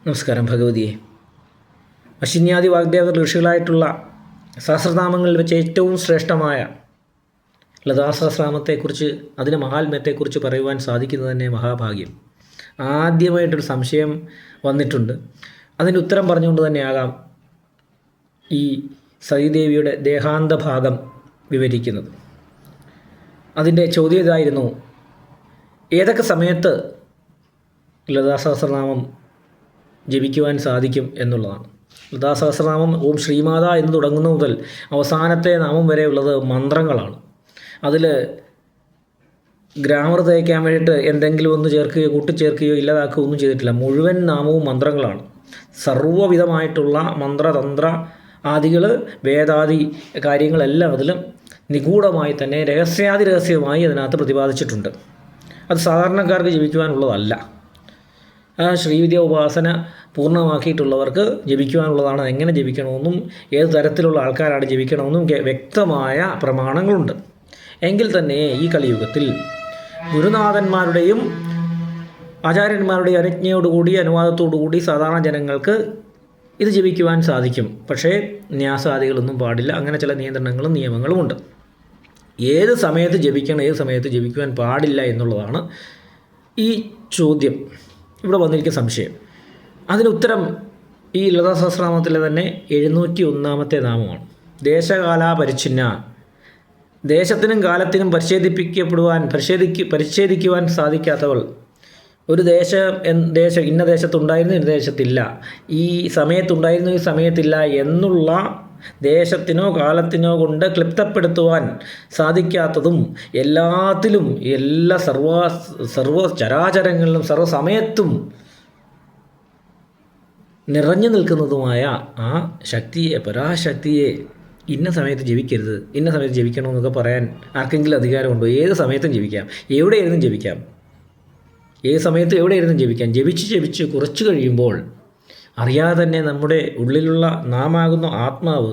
നമസ്കാരം ഭഗവതിയെ. അശ്വിന്യാദി വാഗ്ദേവ ഋഷികളായിട്ടുള്ള സഹസ്രനാമങ്ങളിൽ വെച്ച് ഏറ്റവും ശ്രേഷ്ഠമായ ലതാസഹസ്രനാമത്തെക്കുറിച്ച്, അതിൻ്റെ മഹാത്മ്യത്തെക്കുറിച്ച് പറയുവാൻ സാധിക്കുന്നത് തന്നെ മഹാഭാഗ്യം. ആദ്യമായിട്ടൊരു സംശയം വന്നിട്ടുണ്ട്. അതിൻ്റെ ഉത്തരം പറഞ്ഞുകൊണ്ട് തന്നെയാകാം ഈ സതീദേവിയുടെ ദേഹാന്ത ഭാഗം വിവരിക്കുന്നത്. അതിൻ്റെ ചോദ്യം ഇതായിരുന്നു: ഏതൊക്കെ സമയത്ത് ലതാസഹസ്രനാമം ജപിക്കുവാൻ സാധിക്കും എന്നുള്ളതാണ്. ലതാസഹസ്രനാമം ഓം ശ്രീമാത എന്ന് തുടങ്ങുന്ന മുതൽ അവസാനത്തെ നാമം വരെയുള്ളത് മന്ത്രങ്ങളാണ്. അതിൽ ഗ്രാമർ തയ്ക്കാൻ വേണ്ടിയിട്ട് എന്തെങ്കിലും ഒന്ന് ചേർക്കുകയോ കൂട്ടിച്ചേർക്കുകയോ ഇല്ലാതാക്കുകയോ ഒന്നും ചെയ്തിട്ടില്ല. മുഴുവൻ നാമവും മന്ത്രങ്ങളാണ്. സർവ്വവിധമായിട്ടുള്ള മന്ത്രതന്ത്ര ആദികൾ, വേദാദി കാര്യങ്ങളെല്ലാം അതിൽ നിഗൂഢമായി തന്നെ രഹസ്യമായി അതിനകത്ത് പ്രതിപാദിച്ചിട്ടുണ്ട്. അത് സാധാരണക്കാർക്ക് ജപിക്കുവാനുള്ളതല്ല. ശ്രീവിദ്യ ഉപാസന പൂർണ്ണമാക്കിയിട്ടുള്ളവർക്ക് ജപിക്കുവാനുള്ളതാണ്. എങ്ങനെ ജപിക്കണമെന്നും ഏത് തരത്തിലുള്ള ആൾക്കാരാണ് ജപിക്കണമെന്നും വ്യക്തമായ പ്രമാണങ്ങളുണ്ട്. എങ്കിൽ തന്നെ ഈ കലിയുഗത്തിൽ ഗുരുനാഥന്മാരുടെയും ആചാര്യന്മാരുടെയും അനുജ്ഞയോടുകൂടി, അനുവാദത്തോടുകൂടി സാധാരണ ജനങ്ങൾക്ക് ഇത് ജപിക്കുവാൻ സാധിക്കും. പക്ഷേ ന്യാസാദികളൊന്നും പാടില്ല. അങ്ങനെ ചില നിയന്ത്രണങ്ങളും നിയമങ്ങളുമുണ്ട്. ഏത് സമയത്ത് ജപിക്കണം, ഏത് സമയത്ത് ജപിക്കുവാൻ പാടില്ല എന്നുള്ളതാണ് ഈ ചോദ്യം, ഇവിടെ വന്നിരിക്കുന്ന സംശയം. അതിനുത്തരം ഈ ലതാസഹസ്രനാമത്തിലെ തന്നെ 701 നാമമാണ്. ദേശകാലാപരിച്ഛിന്ന. ദേശത്തിനും കാലത്തിനും പരിച്ഛേദിക്കുവാൻ സാധിക്കാത്തവൾ. ഒരു ദേശം ഇന്ന ദേശത്തുണ്ടായിരുന്നു, ഇന്ന ദേശത്തില്ല, ഈ സമയത്തുണ്ടായിരുന്നു, ഈ സമയത്തില്ല എന്നുള്ള ദേശത്തിനോ കാലത്തിനോ കൊണ്ട് ക്ലിപ്തപ്പെടുത്തുവാൻ സാധിക്കാത്തതും എല്ലാത്തിലും, എല്ലാ സർവ ചരാചരങ്ങളിലും സർവ്വസമയത്തും നിറഞ്ഞു നിൽക്കുന്നതുമായ ആ ശക്തിയെ, പരാശക്തിയെ ഇന്ന സമയത്ത് ജപിക്കരുത്, ഇന്ന സമയത്ത് ജപിക്കണമെന്നൊക്കെ പറയാൻ ആർക്കെങ്കിലും അധികാരമുണ്ടോ? ഏത് സമയത്തും ജപിക്കാം, എവിടെയായിരുന്നും ജപിക്കാം. ഏത് സമയത്തും എവിടെയായിരുന്നും ജപിക്കാം. ജപിച്ച് കുറച്ച് കഴിയുമ്പോൾ അറിയാതെ തന്നെ നമ്മുടെ ഉള്ളിലുള്ള നാമാകുന്ന ആത്മാവ്,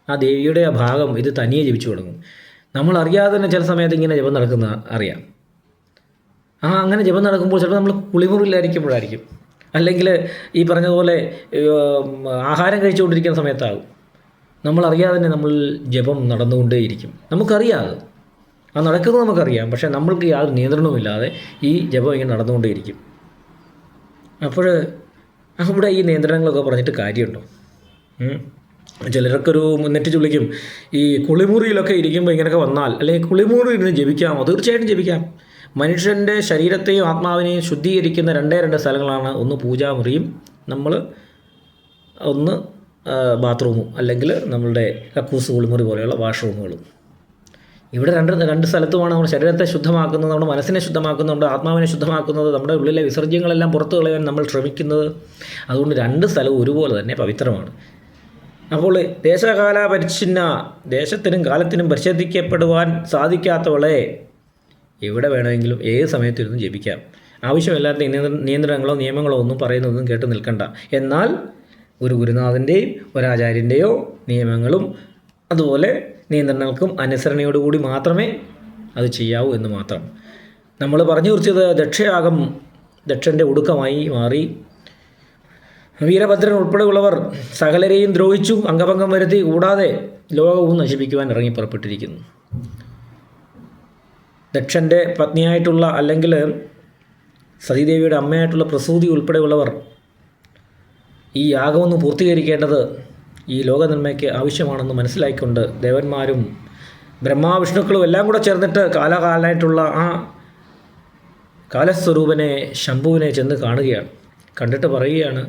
ആ ദേവിയുടെ ആ ഭാഗം ഇത് തനിയെ ജപിച്ചു തുടങ്ങും. നമ്മൾ അറിയാതെ തന്നെ ചില സമയത്ത് ഇങ്ങനെ ജപം നടക്കുന്ന അറിയാം. അങ്ങനെ ജപം നടക്കുമ്പോൾ ചിലപ്പോൾ നമ്മൾ കുളിമുറിയിലായിരിക്കുമ്പോഴായിരിക്കും, അല്ലെങ്കിൽ ഈ പറഞ്ഞതുപോലെ ആഹാരം കഴിച്ചുകൊണ്ടിരിക്കുന്ന സമയത്താകും. നമ്മളറിയാതെ തന്നെ നമ്മൾ ജപം നടന്നുകൊണ്ടേയിരിക്കും. നമുക്കറിയാതെ നടക്കുന്നത് നമുക്കറിയാം, പക്ഷേ നമ്മൾക്ക് യാതൊരു നിയന്ത്രണവുമില്ലാതെ ഈ ജപം ഇങ്ങനെ നടന്നുകൊണ്ടേയിരിക്കും. അപ്പോൾ അവിടെ ഈ നിയന്ത്രണങ്ങളൊക്കെ പറഞ്ഞിട്ട് കാര്യമുണ്ടോ? ചിലരൊക്കെ ഒരു നെറ്റ് ചുള്ളിക്കും, ഈ കുളിമുറിയിലൊക്കെ ഇരിക്കുമ്പോൾ ഇങ്ങനെയൊക്കെ വന്നാൽ, അല്ലെങ്കിൽ കുളിമുറി ഇരുന്ന് ജപിക്കാമോ? തീർച്ചയായിട്ടും ജപിക്കാം. മനുഷ്യൻ്റെ ശരീരത്തെയും ആത്മാവിനെയും ശുദ്ധീകരിക്കുന്ന രണ്ടേ സ്ഥലങ്ങളാണ്. ഒന്ന് പൂജാമുറിയും, ഒന്ന് ബാത്റൂമും, അല്ലെങ്കിൽ നമ്മളുടെ കക്കൂസ് കുളിമുറി പോലെയുള്ള വാഷ്റൂമുകളും. ഇവിടെ രണ്ട് സ്ഥലത്തുമാണ് നമ്മുടെ ശരീരത്തെ ശുദ്ധമാക്കുന്നത്, നമ്മുടെ മനസ്സിനെ ശുദ്ധമാക്കുന്നത്, നമ്മുടെ ആത്മാവിനെ ശുദ്ധമാക്കുന്നത്, നമ്മുടെ ഉള്ളിലെ വിസർജ്യങ്ങളെല്ലാം പുറത്തു കളയാൻ നമ്മൾ ശ്രമിക്കുന്നത്. അതുകൊണ്ട് രണ്ട് സ്ഥലവും ഒരുപോലെ തന്നെ പവിത്രമാണ്. അപ്പോൾ ദേശകാലാപരിച്ഛിന്ന, ദേശത്തിനും കാലത്തിനും പരിശോധിക്കപ്പെടുവാൻ സാധിക്കാത്തവളെ എവിടെ വേണമെങ്കിലും ഏത് സമയത്തിരുന്നും ജപിക്കാം. ആവശ്യമില്ലാത്ത നിയന്ത്രണങ്ങളോ നിയമങ്ങളോ ഒന്നും പറയുന്നതൊന്നും കേട്ട് നിൽക്കണ്ട. എന്നാൽ ഒരു ഗുരുനാഥൻ്റെയും ഒരാചാര്യൻ്റെയോ നിയമങ്ങളും അതുപോലെ നിയന്ത്രണങ്ങൾക്കും അനുസരണയോടുകൂടി മാത്രമേ അത് ചെയ്യാവൂ എന്ന് മാത്രം. നമ്മൾ പറഞ്ഞു കുറിച്ചത് ദക്ഷയാഗം ദക്ഷൻ്റെ ഒടുക്കമായി മാറി. വീരഭദ്രൻ ഉൾപ്പെടെയുള്ളവർ സകലരെയും ദ്രോഹിച്ചു, അംഗഭംഗം വരുത്തി, കൂടാതെ ലോകവും നശിപ്പിക്കുവാൻ ഇറങ്ങി പുറപ്പെട്ടിരിക്കുന്നു. ദക്ഷൻ്റെ പത്നിയായിട്ടുള്ള, അല്ലെങ്കിൽ സതീദേവിയുടെ അമ്മയായിട്ടുള്ള പ്രസൂതി ഉൾപ്പെടെയുള്ളവർ ഈ യാഗമൊന്ന് പൂർത്തീകരിക്കേണ്ടത് ഈ ലോകനന്മയ്ക്ക് ആവശ്യമാണെന്ന് മനസ്സിലാക്കിക്കൊണ്ട് ദേവന്മാരും ബ്രഹ്മാവിഷ്ണുക്കളും എല്ലാം കൂടെ ചേർന്നിട്ട് കാലകാലനായിട്ടുള്ള ആ കാലസ്വരൂപനെ, ശംഭുവിനെ ചെന്ന് കാണുകയാണ്. കണ്ടിട്ട് പറയുകയാണ്,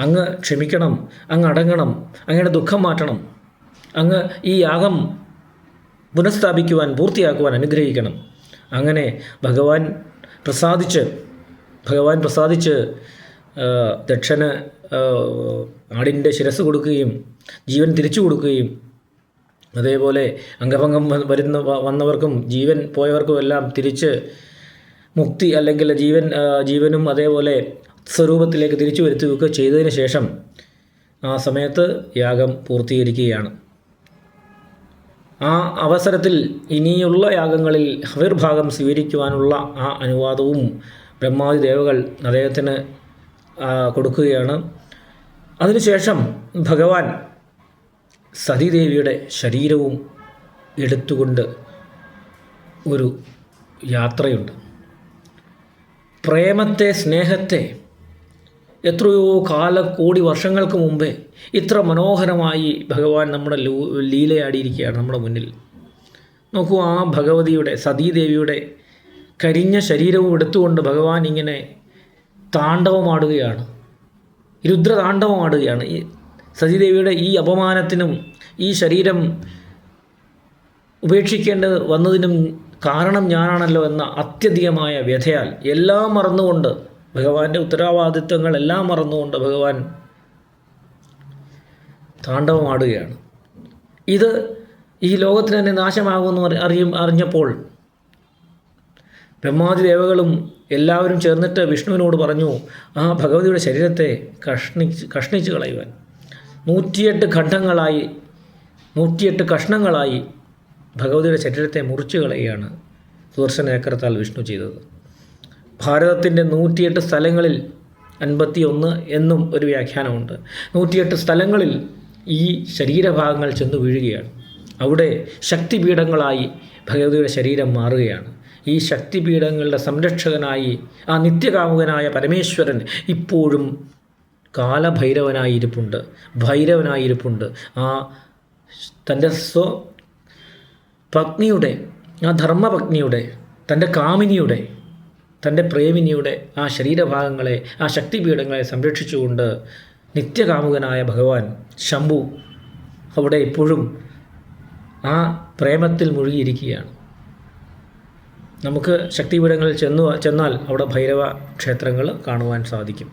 അങ്ങ് ക്ഷമിക്കണം, അങ്ങ് അടങ്ങണം, അങ്ങയുടെ ദുഃഖം മാറ്റണം, അങ്ങ് ഈ യാഗം പുനഃസ്ഥാപിക്കുവാൻ, പൂർത്തിയാക്കുവാൻ അനുഗ്രഹിക്കണം. അങ്ങനെ ഭഗവാൻ പ്രസാദിച്ച് ദക്ഷന് ആടിൻ്റെ ശിരസ് കൊടുക്കുകയും ജീവൻ തിരിച്ചു കൊടുക്കുകയും, അതേപോലെ അംഗഭംഗം വന്നവർക്കും ജീവൻ പോയവർക്കും എല്ലാം തിരിച്ച് മുക്തി, അല്ലെങ്കിൽ ജീവനും അതേപോലെ സ്വരൂപത്തിലേക്ക് തിരിച്ചു വരുത്തുകയൊക്കെ ചെയ്തതിന് ശേഷം ആ സമയത്ത് യാഗം പൂർത്തീകരിക്കുകയാണ്. ആ അവസരത്തിൽ ഇനിയുള്ള യാഗങ്ങളിൽ ഹവിർഭാഗം സ്വീകരിക്കുവാനുള്ള ആ അനുവാദവും ബ്രഹ്മാദി ദേവകൾ അദ്ദേഹത്തിന് കൊടുക്കുകയാണ്. അതിനുശേഷം ഭഗവാൻ സതീദേവിയുടെ ശരീരവും എടുത്തുകൊണ്ട് ഒരു യാത്രയുണ്ട്. പ്രേമത്തെ, സ്നേഹത്തെ എത്രയോ കോടി വർഷങ്ങൾക്ക് മുമ്പേ ഇത്ര മനോഹരമായി ഭഗവാൻ നമ്മുടെ ലീലയാടിയിരിക്കുകയാണ് നമ്മുടെ മുന്നിൽ. നോക്കൂ, ആ ഭഗവതിയുടെ, സതീദേവിയുടെ കരിഞ്ഞ ശരീരവും എടുത്തുകൊണ്ട് ഭഗവാൻ ഇങ്ങനെ താണ്ഡവമാടുകയാണ്, രുദ്രതാണ്ഡവമാടുകയാണ്. ഈ സതീദേവിയുടെ ഈ അപമാനത്തിനും ഈ ശരീരം ഉപേക്ഷിക്കേണ്ടത് വന്നതിനും കാരണം ഞാനാണല്ലോ എന്ന അത്യധികമായ വ്യഥയാൽ എല്ലാം മറന്നുകൊണ്ട്, ഭഗവാന്റെ ഉത്തരവാദിത്വങ്ങളെല്ലാം മറന്നുകൊണ്ട് ഭഗവാൻ താണ്ഡവമാടുകയാണ്. ഇത് ഈ ലോകത്തിന് തന്നെ നാശമാകുമെന്ന് അറിഞ്ഞപ്പോൾ ബ്രഹ്മാദി ദേവകളും എല്ലാവരും ചേർന്നിട്ട് വിഷ്ണുവിനോട് പറഞ്ഞു, ആ ഭഗവതിയുടെ ശരീരത്തെ കഷ്ണിച്ച് കളയുവാൻ. 108 കഷ്ണങ്ങളായി ഭഗവതിയുടെ ശരീരത്തെ മുറിച്ചു കളയുകയാണ് സുദർശന ചക്രത്താൽ വിഷ്ണു ചെയ്തത്. ഭാരതത്തിൻ്റെ 108 സ്ഥലങ്ങളിൽ 51 എന്നും ഒരു വ്യാഖ്യാനമുണ്ട്. 108 സ്ഥലങ്ങളിൽ ഈ ശരീരഭാഗങ്ങൾ ചെന്ന് വീഴുകയാണ്. അവിടെ ശക്തിപീഠങ്ങളായി ഭഗവതിയുടെ ശരീരം മാറുകയാണ്. ഈ ശക്തിപീഠങ്ങളുടെ സംരക്ഷകനായി ആ നിത്യകാമുകനായ പരമേശ്വരൻ ഇപ്പോഴും കാലഭൈരവനായിരിപ്പുണ്ട്, ഭൈരവനായിരിപ്പുണ്ട്. ആ തൻ്റെ പത്നിയുടെ, ആ ധർമ്മപത്നിയുടെ, തൻ്റെ കാമിനിയുടെ, തൻ്റെ പ്രേമിനിയുടെ ആ ശരീരഭാഗങ്ങളെ, ആ ശക്തിപീഠങ്ങളെ സംരക്ഷിച്ചുകൊണ്ട് നിത്യകാമുകനായ ഭഗവാൻ ശംഭു അവിടെ ഇപ്പോഴും ആ പ്രേമത്തിൽ മുഴുകിയിരിക്കുകയാണ്. നമുക്ക് ശക്തിപീഠങ്ങളിൽ ചെന്നാൽ അവിടെ ഭൈരവ ക്ഷേത്രങ്ങൾ കാണുവാൻ സാധിക്കും.